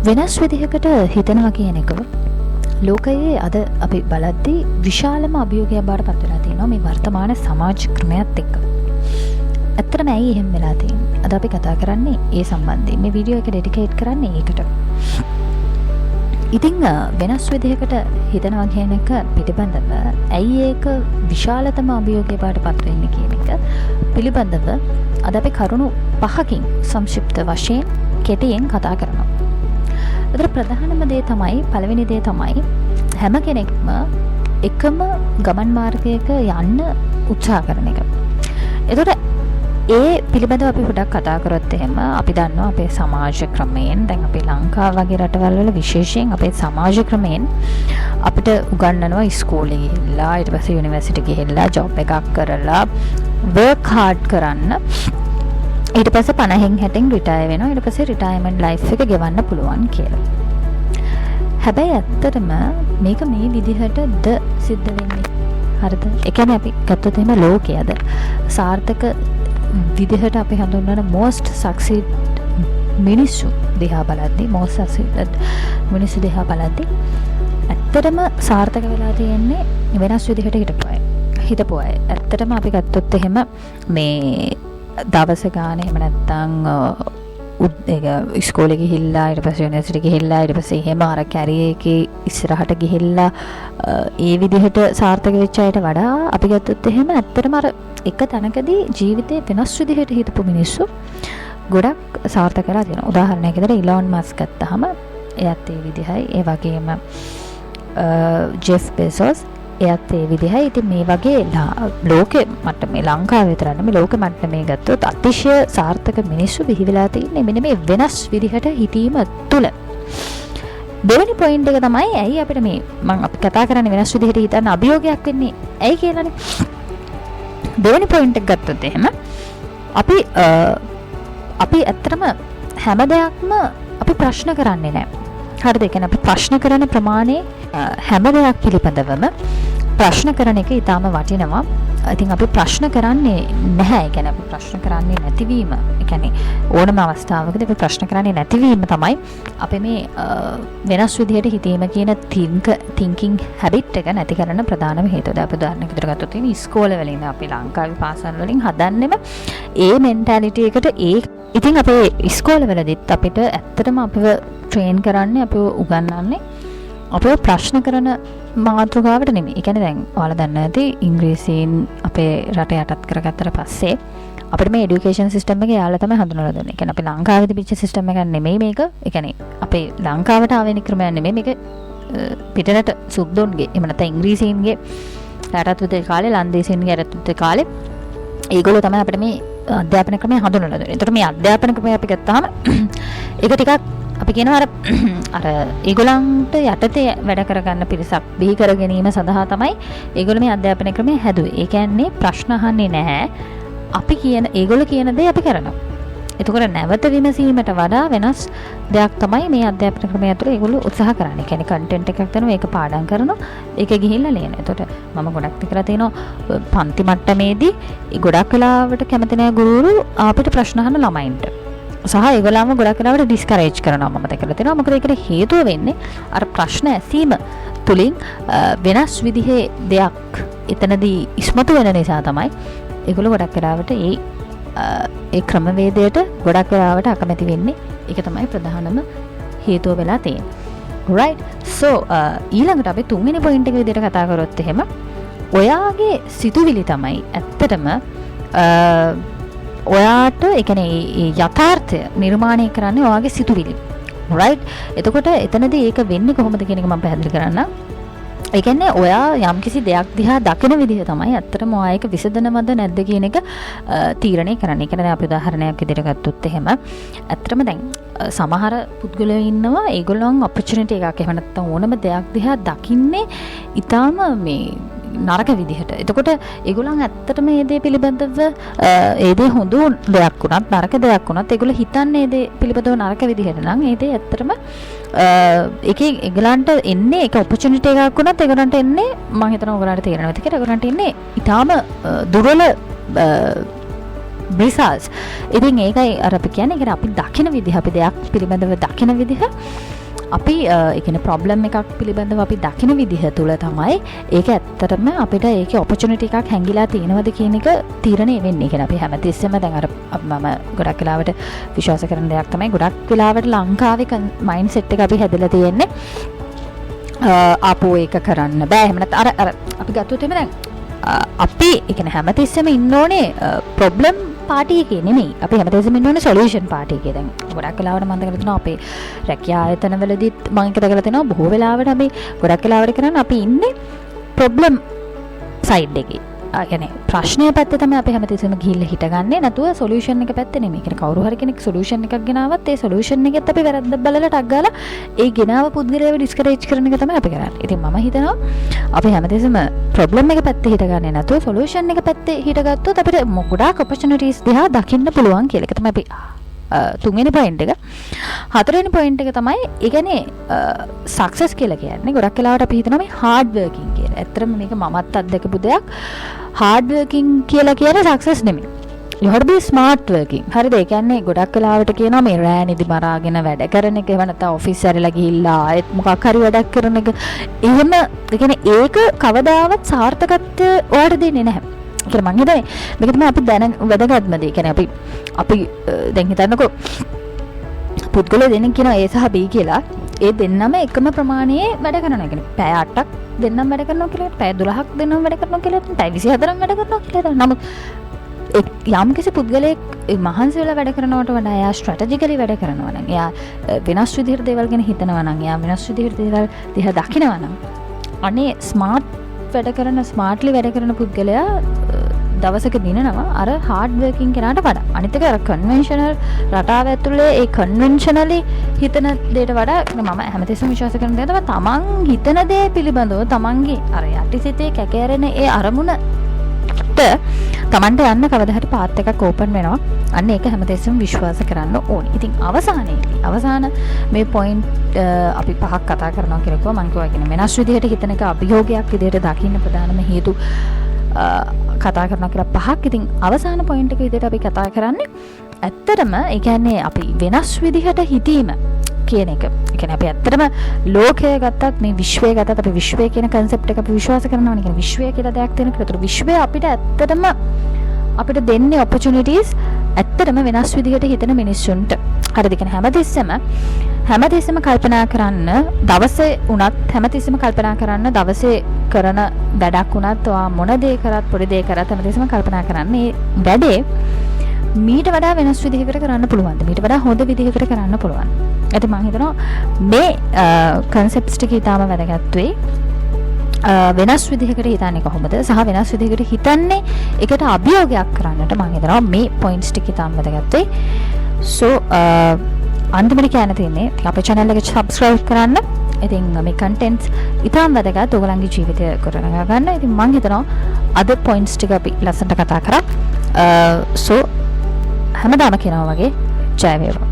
වෙනස් විදිහකට හිතනවා කියන එක ලෝකයේ අද අපි බලද්දී විශාලම අභියෝගයක් බවට පත් වෙලා තියෙනවා මේ වර්තමාන සමාජ ක්‍රමයත් එක්ක. ඇත්තටම ඇයි එහෙම වෙලා තියෙන්නේ? අද අපි කතා කරන්නේ ඒ සම්බන්ධයෙන්. මේ වීඩියෝ එක ඩෙඩිකේට් කරන්නේ ඒකට. ඉතින් වෙනස් විදිහකට හිතනවා කියන එක පිළිබඳව ඇයි ඒක විශාලතම අභියෝගයක් බවට පත් වෙන්නේ කියන එක පිළිබඳව අද අපි කරුණු 5කින් සංක්ෂිප්ත වශයෙන් කෙටියෙන් කතා කරනවා. ඒතර ප්‍රධානම දේ තමයි පළවෙනි දේ තමයි හැම කෙනෙක්ම එකම ගමන් මාර්ගයක යන්න උත්සාහ කරන එක. ඒතර ඒ පිළිබඳව අපි පොඩ්ඩක් කතා කරොත් එහෙම අපි දන්නවා අපේ සමාජ ක්‍රමයෙන් දැන් අපේ ලංකාව වගේ රටවල් වල විශේෂයෙන් අපේ සමාජ ක්‍රමයෙන් අපිට උගන්වනවා ඉස්කෝලේ ගිහිල්ලා ඊට පස්සේ යුනිවර්සිටි ගිහිල්ලා ජොබ් එකක් කරලා work hard කරන්න ඊට පස්සේ 50න් 60න් රිටයර් වෙනවා ඊට පස්සේ රිටයර්මන්ට් ලයිෆ් එක ගෙවන්න පුළුවන් කියලා. හැබැයි ඇත්තටම මේක මේ විදිහටද සිද්ධ වෙන්නේ. හරිද? ඒ කියන්නේ අපි ගත්තොත් එහෙම ලෝකයේද සාර්ථක විදිහට අපි හඳුන්වන most succeed මිනිස්සු දිහා බලද්දී most succeed මිනිස්සු දිහා බලද්දී ඇත්තටම සාර්ථක වෙලා තියෙන්නේ වෙනස් විදිහට හිටපු අය. ඇත්තටම අපි ගත්තොත් එහෙම මේ දවස ගානේ එහෙම නැත්නම් ඒක ඉස්කෝලේ ගිහිල්ලා ඊට පස්සේ යුනිවර්සිටි ගිහිල්ලා ඊට පස්සේ එහෙම අර කැරියර් එකේ ඉස්සරහට ගිහිල්ලා ඒ විදිහට සාර්ථක වෙච්ච අයට වඩා අපි ගත්තොත් එහෙම ඇත්තටම අර එක තැනකදී ජීවිතේ වෙනස් විදිහට හිටපු මිනිස්සු ගොඩක් සාර්ථක වෙලා තියෙනවා. උදාහරණයක් විදිහට ඉලෝන් මස්ක් ගත්තාම එයාත් ඒ විදිහයි. ඒ වගේම ජෙෆ් බෙසොස් එයාත් ඒ විදිහයි. ඉතින් මේ වගේ ලෝකෙ මට්ටමේ ලංකාවේ විතර නෙමෙයි ලෝකෙ මට්ටමේ ගත්තොත් අතිශය සාර්ථක මිනිස්සු බිහි වෙලා තින්නේ මෙන්න මේ වෙනස් විදිහට හිතීම තුළ. දෙවෙනි පොයින්ට් එක තමයි ඇයි අපිට මේ මම අපි කතා කරන්නේ වෙනස් විදිහට හිතන්න අභියෝගයක් වෙන්නේ ඇයි කියලානේ. දෙවෙනි පොයින්ට් එක ගත්තොත් එහෙම අපි ඇත්තටම හැම දෙයක්ම අපි ප්‍රශ්න කරන්නේ නැහැ. හරිද? ඒ කියන්නේ අපි ප්‍රශ්න කරන ප්‍රමාණය හැම දෙයක් පිළිබඳවම ප්‍රශ්න කරන එක ඊටාම වටිනවා. ඉතින් අපි ප්‍රශ්න කරන්නේ නැහැ. ඒ කියන්නේ අපි ප්‍රශ්න කරන්නේ නැතිවීම. ඒ කියන්නේ ඕනම අවස්ථාවකදී අපි ප්‍රශ්න කරන්නේ නැතිවීම තමයි අපි මේ වෙනස් විදිහට හිතීම කියන thinking habit එක නැති කරන ප්‍රධානම හේතුව. දැන් අපි උදාහරණයක් විදිහට ගත්තොත් ඉතින් ඉස්කෝලේ වලින් අපි ලංකාවේ පාසල් වලින් හදන්නෙම ඒ mentality එකට ඉතින් අපේ ඉස්කෝලවලදීත් අපිට ඇත්තටම අපිව ට්‍රේන් කරන්නේ අපිව උගන්වන්නේ අපේ ප්‍රශ්න කරන මාතෘකාවට නෙමෙයි. ඒ කියන්නේ දැන් ඔයාලා දන්නා ඇති ඉංග්‍රීසියෙන් අපේ රට යටත් කරගත්තට පස්සේ අපිට මේ এডুকেෂන් සිස්ටම් එක යාලා තමයි හඳුනලා දුන්නේ. ඒ කියන්නේ අපි ලංකාවේ තිබිච්ච සිස්ටම් එකක් නෙමෙයි මේක. ඒ කියන්නේ අපේ ලංකාවට ආවෙන ක්‍රමයක් නෙමෙයි මේක. පිටරට සුද්දොන්ගේ එහෙම නැත්නම් ඉංග්‍රීසියෙන්ගේ රටත් විතර කාලේ ලන්දේසියෙන්ගේ රටත් විතර කාලේ ඒගොල්ලෝ තමයි අපිට මේ අධ්‍යාපන ක්‍රමය හඳුනලා දුන්නේ. ඒතකොට මේ අධ්‍යාපන ක්‍රමය අපි ගත්තාම ඒක ටිකක් අපි කියනවා අර ඒගොල්ලන්ට යටතේ වැඩ කරගන්න පිරිසක් බිහි කර ගැනීම සඳහා තමයි ඒගොල්ලෝ මේ අධ්‍යාපන ක්‍රමය හැදුවේ. ඒ කියන්නේ ප්‍රශ්න අහන්නේ නැහැ. අපි කියන ඒගොල්ලෝ කියන දේ අපි කරනවා. එතකොට නැවත විමසීමට වඩා වෙනස් දෙයක් තමයි මේ අධ්‍යාපන ක්‍රමය ඇතුළේ ඒගොල්ලෝ උත්සාහ කරන්නේ. කියන්නේ කන්ටෙන්ට් එකක් දෙනවා ඒක පාඩම් කරනවා ඒක ගිහිල්ලා ලියනවා. එතකොට මම ගොඩක් විතර තියෙනවා පන්ති මට්ටමේදී ගොඩක් වෙලාවට කැමති නැහැ ගුරුවරු අපිට ප්‍රශ්න අහන ළමයින්ට. සහ ඒගොල්ලන්ව ගොඩක් වෙලාවට ඩිස්කරේජ් කරනවා මම දැකලා තියෙනවා. මොකද ඒකට හේතුව වෙන්නේ අර ප්‍රශ්න ඇසීම තුලින් වෙනස් විදිහේ දෙයක් එතනදී ඉස්මතු වෙන නිසා තමයි ඒගොල්ලෝ ගොඩක් වෙලාවට ඒ ක්‍රමවේදයට ගොඩක් වෙලාවට අකමැති වෙන්නේ. ඒක තමයි ප්‍රධානම හේතුව වෙලා තියෙන්නේ. right so ඊළඟට අපි තුන්වෙනි පොයින්ට් එක විදිහට කතා කරොත් එහෙම ඔයාගේ සිතුවිලි තමයි ඇත්තටම ඔයාට ඒ කියන්නේ යථාර්ථය නිර්මාණය කරන්නේ ඔයාගේ සිතුවිලි. right එතකොට එතනදී ඒක වෙන්නේ කොහොමද කියන එක මම පැහැදිලි කරන්නම්. ඒ කියන්නේ ඔයා යම්කිසි දෙයක් දිහා දකින විදිහ තමයි ඇත්තටම ඔයා ඒක විසඳනවද නැද්ද කියන එක තීරණය කරන්නේ. ඒ කියන්නේ දැන් අපි උදාහරණයක් විදිහට ගත්තොත් එහෙම ඇත්තටම දැන් සමහර පුද්ගලයෝ ඉන්නවා ඒගොල්ලන් ඔපචුනිටි එකක් එහෙම නැත්නම් ඕනම දෙයක් දිහා දකින්නේ ඊටාම මේ නරක විදිහට. එතකොට ඒගොල්ලන් ඇත්තටම මේ දේ පිළිබඳව ඒ දේ හොඳ දෙයක් වුණත් නරක දෙයක් වුණත් ඒගොල්ලෝ හිතන්නේ ඒ දේ පිළිබඳව නරක විදිහට නම් ඒ දේ ඇත්තටම ඒකේ ඒගොල්ලන්ට එන්නේ ඒක ඔපචුනිටි එකක් වුණත් ඒගොල්ලන්ට එන්නේ මම හිතනවා ඔයගොල්ලන්ට තේරෙනවා කියලා. ඒගොල්ලන්ට එන්නේ ඊටාම දුර්වල results. ඉතින් ඒකයි අර අපි කියන්නේ අපි දකින විදිහ අපි දෙයක් පිළිබඳව දකින විදිහ අපි ඒ කියන්නේ ප්‍රොබ්ලම් එකක් පිළිබඳව අපි දකින විදිහ තුළ තමයි ඒක ඇත්තටම අපිට ඒකේ ඔපචුනිටි එකක් හැංගිලා තියෙනවද කියන එක තීරණය වෙන්නේ. ඒ කියන්නේ අපි හැමතිස්සෙම දැන් අර මම ගොඩක් වෙලාවට විශ්වාස කරන දෙයක් තමයි ගොඩක් වෙලාවට ලංකාවේ මයින්ඩ් සෙට් එක අපි හැදලා තියෙන්නේ ආපෝ ඒක කරන්න බෑ. එහෙම නැත්නම් අර අපි ගත්තොත් එහෙම දැන් අපි ඒ කියන්නේ හැමතිස්සෙම ඉන්න ඕනේ ප්‍රොබ්ලම් පාටි එකේ නෙමෙයි. අපි හැමතිස්සෙම ඉන්න ඕනේ සොලියුෂන් පාටි එකේ. දැන් ගොඩක් වෙලාවට මම දැකලා තියෙනවා අපේ රැකියා ආයතනවලදීත් මම ඒක දැකලා තියෙනවා බොහෝ වෙලාවට අපි ගොඩක් වෙලාවට කරන්නේ අපි ඉන්නේ ප්‍රොබ්ලම් සයිඩ් එකේ. يعني ප්‍රශ්නය පැත්තේ තමයි අපි හැමතිස්සෙම ගිහිල්ලා හිටගන්නේ නැතුව සොලියුෂන් එක පැත්තේ නෙමෙයි. يعني කවුරු හරි කෙනෙක් සොලියුෂන් එකක් ගෙනාවත් ඒ සොලියුෂන් එකෙත් අපි වැරද්දක් බලලා ටක් ගාලා ඒ ගෙනාව පුද්ගලයාව ඩිස්කරේජ් කරන එක තමයි අපි කරන්නේ. ඉතින් මම හිතනවා අපි හැමතිස්සෙම ප්‍රොබ්ලම් එක පැත්තේ හිටගන්නේ නැතුව සොලියුෂන් එක පැත්තේ හිටගත්තොත් අපිට ගොඩාක් ඔපචුනිටිස් දිහා දකින්න පුළුවන් කියලා. ඒක තමයි අපි තුන්වෙනි පොයින්ට් එක. හතරවෙනි පොයින්ට් එක තමයි ඒ කියන්නේ සක්සස් කියලා කියන්නේ ගොඩක් වෙලාවට අපි හිතනවා මේ හાર્ඩ් වර්කින් කියලා. ඇත්තටම මේක මමත් අත්දකපු දෙයක්. හાર્ඩ් වර්කින් කියලා කියන්නේ සක්සස් නෙමෙයි. you have to be smart working. හරිද? ඒ කියන්නේ ගොඩක් වෙලාවට කියනවා මේ රෑ නිදි මරාගෙන වැඩ කරන එක, එහෙම නැත්නම් ඔෆිස් ඇරලා ගිහිල්ලා ආයෙත් මොකක් හරි වැඩක් කරන එක. එහෙම ඒ කියන්නේ ඒක කවදාවත් සාර්ථකත්වය ඔයාලට දෙන්නේ නැහැ. කියලා මං හිතන්නේ මේක තමයි අපි දැන වැදගත්ම දේ. කියන්නේ අපි දැන් හිතන්නකෝ පුද්ගලයෝ දෙන්නෙක් කියනවා A සහ B කියලා. ඒ දෙන්නම එකම ප්‍රමාණයේ වැඩ කරනවා. කියන්නේ පැය 8ක් දෙන්නම වැඩ කරනවා කියලා, පැය 12ක් දෙන්නම වැඩ කරනවා කියලා, පැය 24ක් වැඩ කරනවා කියලා. නමුත් යම් කිසි පුද්ගලයෙක් මහන්සි වෙලා වැඩ කරනවට වඩා එයා ස්ට්‍රැටජිකලි වැඩ කරනවා නම්, එයා වෙනස් විදිහට දේවල් ගැන හිතනවා නම්, එයා වෙනස් විදිහට දේවල් දිහා දකිනවා නම්, අනේ ස්මාර්ට්ලි වැඩ කරන පුද්ගලයා දවසක දිනනවා අර හાર્ඩ් වර්කින් කෙනාට වඩා. අනිත් එක අර කන්වෙන්ෂනල් රටාව ඇතුලේ ඒ කන්වෙන්ෂනලි හිතන දෙයට වඩා මම හැමතිස්සෙම විශ්වාස කරන දේ තමයි තමන් හිතන දේ පිළිබඳව තමන්ගේ අර යටිසිතේ කැකෑරෙන ඒ අරමුණට තමන්ට යන්න කවදා හරි පාත් එකක් ඕපන් වෙනවා. අන්න ඒක හැමතිස්සෙම විශ්වාස කරන්න ඕනේ. ඉතින් අවසාන මේ පොයින්ට් අපි පහක් කතා කරනවා කියලා කිව්වා. මම කිව්වා කියන්නේ වෙනස් විදිහට හිතන එක අභියෝගයක් විදිහට දකින්න ප්‍රධානම හේතු කතා කරනවා කියලා පහක්. ඉතින් අවසාන පොයින්ට් එක විදිහට අපි කතා කරන්නේ ඇත්තටම ඒ කියන්නේ අපි වෙනස් විදිහට හිතීම කියන එක. ඒ කියන්නේ අපි ඇත්තටම ලෝකය ගත්තත් මේ විශ්වය ගත්තත් අපි විශ්වය කියන concept එක අපි විශ්වාස කරනවා නේ. කියන්නේ විශ්වය කියලා දෙයක් තියෙන කියලා. ඒතර විශ්වය අපිට ඇත්තටම අපිට දෙන්නේ opportunities ඇත්තටම වෙනස් විදිහට හිතන මිනිස්සුන්ට. හරිද? කියන්නේ හැමතිස්සෙම කල්පනා කරන්න දවසේ උනත් හැමතිස්සෙම කල්පනා කරන්න දවසේ කරන වැඩක් උනත් ඔයා මොන දේ කරත් පොඩි දේ කරත් හැමතිස්සෙම කල්පනා කරන්න මේ වැඩේ මීට වඩා වෙනස් විදිහකට කරන්න පුළුවන්ද? මීට වඩා හොඳ විදිහකට කරන්න පුළුවන්. ඒත් මම හිතනවා මේ concepts ටික ඊටාම වැදගත් වෙයි. වෙනස් විදිහකට හිතන්නේ කොහොමද සහ වෙනස් විදිහකට හිතන්නේ ඒකට අභියෝගයක් කරන්නට මම හිතනවා මේ points ටික ඊටාම වැදගත් වෙයි. So අන්තිමට කියන්න තියෙන්නේ අපේ channel එක subscribe කරන්න. ඉතින් මේ contents ඊටාම වැදගත් ඔයගලන්ගේ ජීවිතය කරනවා ගන්න. ඉතින් මම හිතනවා අද points ටික අපි ලස්සනට කතා කරා. So හැමදාම කියනවා වගේ ජය වේවා.